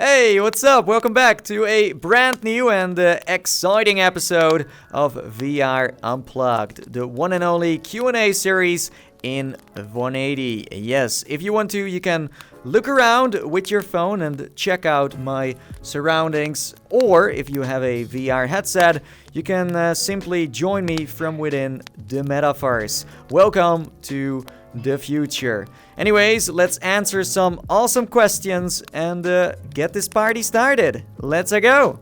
Hey, what's up? Welcome back to a brand new and exciting episode of VR Unplugged, the one and only Q&A series in 180. Yes, if you want to, you can look around with your phone and check out my surroundings, or if you have a VR headset, you can simply join me from within the metaverse. Welcome to the future. Anyways, let's answer some awesome questions and get this party started. Let's go!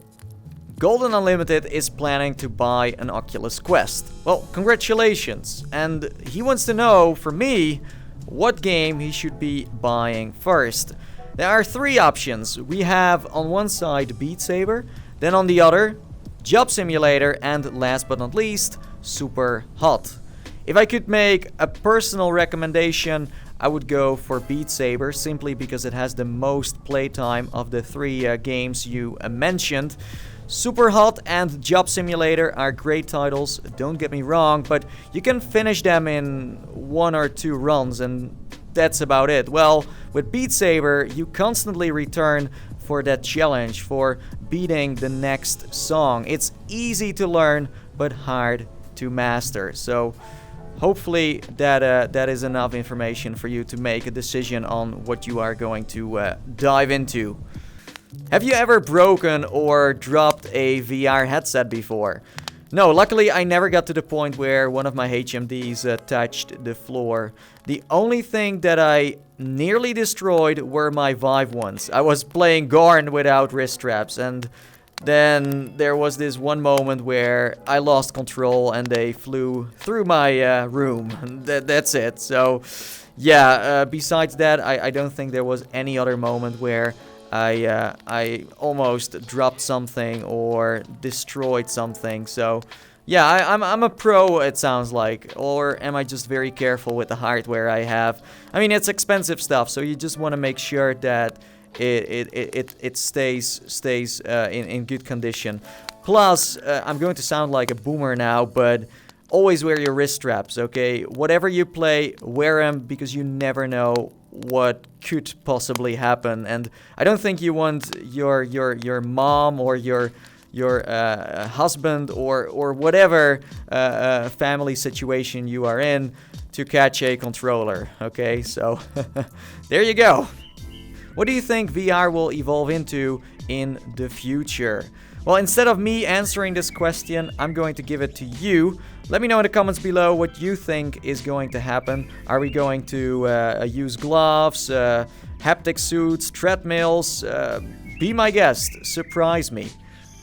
Golden Unlimited is planning to buy an Oculus Quest. Well, congratulations. And he wants to know, from me, what game he should be buying first. There are three options. We have on one side Beat Saber, then on the other, Job Simulator, and last but not least, Super Hot. If I could make a personal recommendation, I would go for Beat Saber simply because it has the most playtime of the three games you mentioned. Super Hot and Job Simulator are great titles, don't get me wrong, but you can finish them in 1 or 2 runs and that's about it. Well, with Beat Saber, you constantly return for that challenge, for beating the next song. It's easy to learn, but hard to master. So hopefully that is enough information for you to make a decision on what you are going to dive into. Have you ever broken or dropped a VR headset before? No, luckily I never got to the point where one of my HMDs touched the floor. The only thing that I nearly destroyed were my Vive ones. I was playing Garn without wrist straps, and then there was this one moment where I lost control and they flew through my room. That's it. So yeah, besides that, I don't think there was any other moment where I almost dropped something or destroyed something. So yeah, I'm a pro, it sounds like. Or am I just very careful with the hardware I have? I mean, it's expensive stuff, so you just want to make sure that it stays in good condition. Plus, I'm going to sound like a boomer now, but always wear your wrist straps, okay? Whatever you play, wear them because you never know what could possibly happen. And I don't think you want your mom or your husband or whatever family situation you are in to catch a controller, okay? So there you go. What do you think VR will evolve into in the future? Well, instead of me answering this question, I'm going to give it to you. Let me know in the comments below what you think is going to happen. Are we going to use gloves, haptic suits, treadmills? Be my guest, surprise me.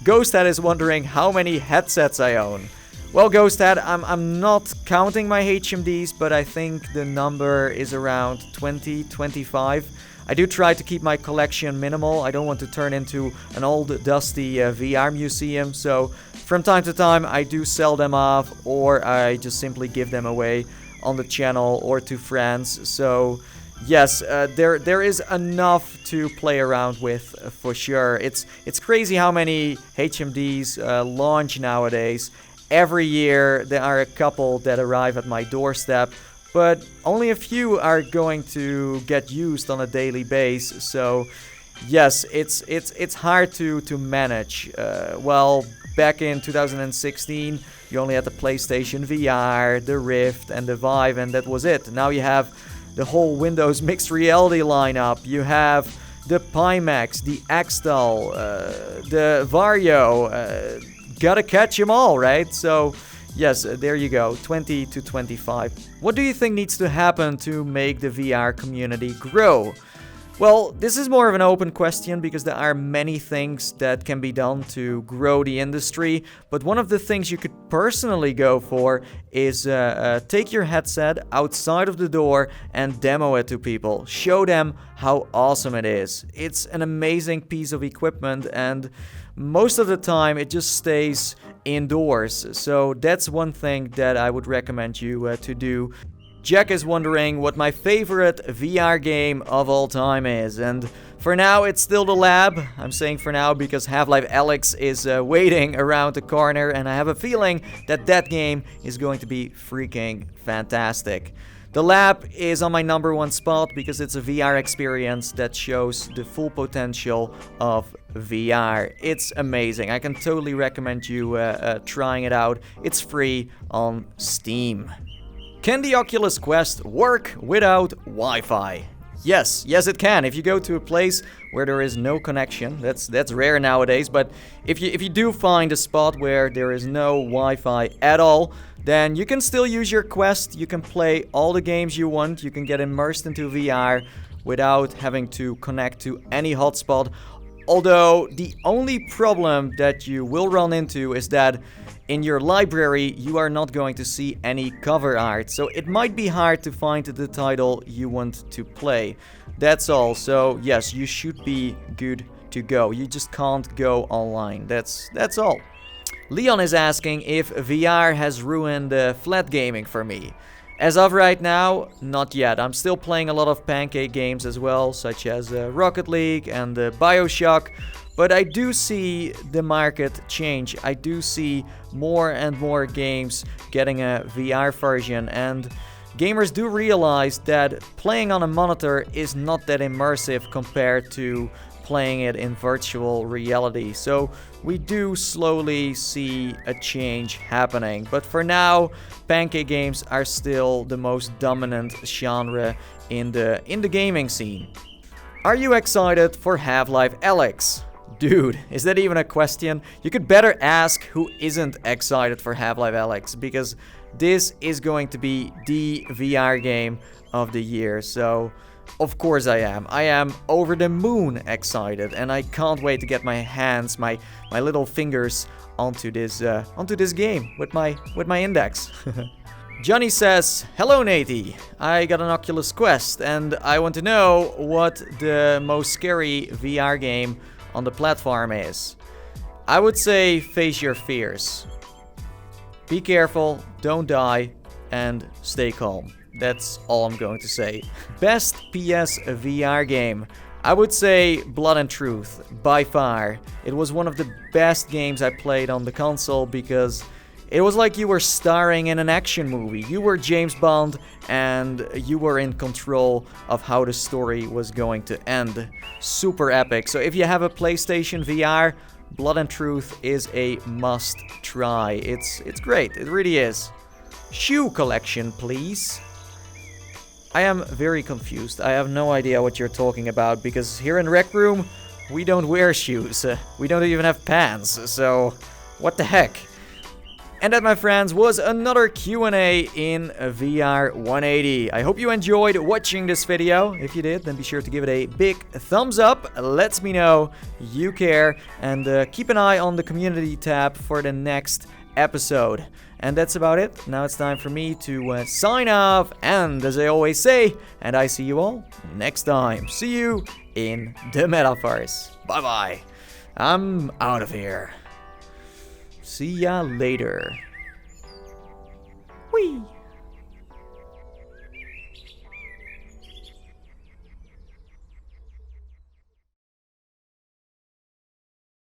Ghosthead is wondering how many headsets I own. Well, Ghosthead, I'm not counting my HMDs, but I think the number is around 20, 25. I do try to keep my collection minimal. I don't want to turn into an old dusty VR museum. So from time to time I do sell them off, or I just simply give them away on the channel or to friends. So yes, there is enough to play around with for sure. It's crazy how many HMDs launch nowadays. Every year there are a couple that arrive at my doorstep, but only a few are going to get used on a daily basis. So yes, it's hard to manage. Well, back in 2016, you only had the PlayStation VR, the Rift, and the Vive, and that was it. Now you have the whole Windows mixed reality lineup. You have the Pimax, the Xtal, the Vario. Gotta catch them all, right? So yes, there you go, 20 to 25. What do you think needs to happen to make the VR community grow? Well, this is more of an open question because there are many things that can be done to grow the industry. But one of the things you could personally go for is take your headset outside of the door and demo it to people. Show them how awesome it is. It's an amazing piece of equipment, and most of the time it just stays indoors. So that's one thing that I would recommend you to do. Jack is wondering what my favorite VR game of all time is, and for now it's still The Lab. I'm saying for now because Half-Life Alyx is waiting around the corner, and I have a feeling that that game is going to be freaking fantastic. The lab is on my #1 spot because it's a VR experience that shows the full potential of VR. It's amazing. I can totally recommend you trying it out. It's free on Steam. Can the Oculus Quest work without Wi-Fi? Yes, it can. If you go to a place where there is no connection, that's rare nowadays, but if you do find a spot where there is no Wi-Fi at all, then you can still use your Quest. You can play all the games you want. You can get immersed into VR without having to connect to any hotspot. Although the only problem that you will run into is that in your library you are not going to see any cover art, so it might be hard to find the title you want to play. That's all. So yes, you should be good to go. You just can't go online. That's all. Leon is asking if VR has ruined flat gaming for me. As of right now, not yet. I'm still playing a lot of pancake games as well, such as Rocket League and BioShock. But I do see the market change. I do see more and more games getting a VR version, and gamers do realize that playing on a monitor is not that immersive compared to playing it in virtual reality. So we do slowly see a change happening. But for now, pancake games are still the most dominant genre in the gaming scene. Are you excited for Half-Life Alyx? Dude, is that even a question? You could better ask who isn't excited for Half-Life Alyx, because this is going to be the VR game of the year. So of course I am. I am over the moon excited, and I can't wait to get my hands, my little fingers onto this game with my index. Johnny says, "Hello Nathie, I got an Oculus Quest and I want to know what the most scary VR game on the platform is. I would say face your fears. Be careful, don't die, and stay calm. That's all I'm going to say." Best PSVR game. I would say Blood and Truth, by far. It was one of the best games I played on the console because it was like you were starring in an action movie. You were James Bond and you were in control of how the story was going to end. Super epic. So if you have a PlayStation VR, Blood and Truth is a must try. It's great. It really is. Shoe collection, please. I am very confused. I have no idea what you're talking about because here in Rec Room, we don't wear shoes. We don't even have pants. So what the heck? And that, my friends, was another Q&A in VR180. I hope you enjoyed watching this video. If you did, then be sure to give it a big thumbs up. Lets me know you care. And keep an eye on the community tab for the next episode. And that's about it. Now it's time for me to sign off. And as I always say, and I see you all next time. See you in the metaverse. Bye-bye. I'm out of here. See ya later. Whee!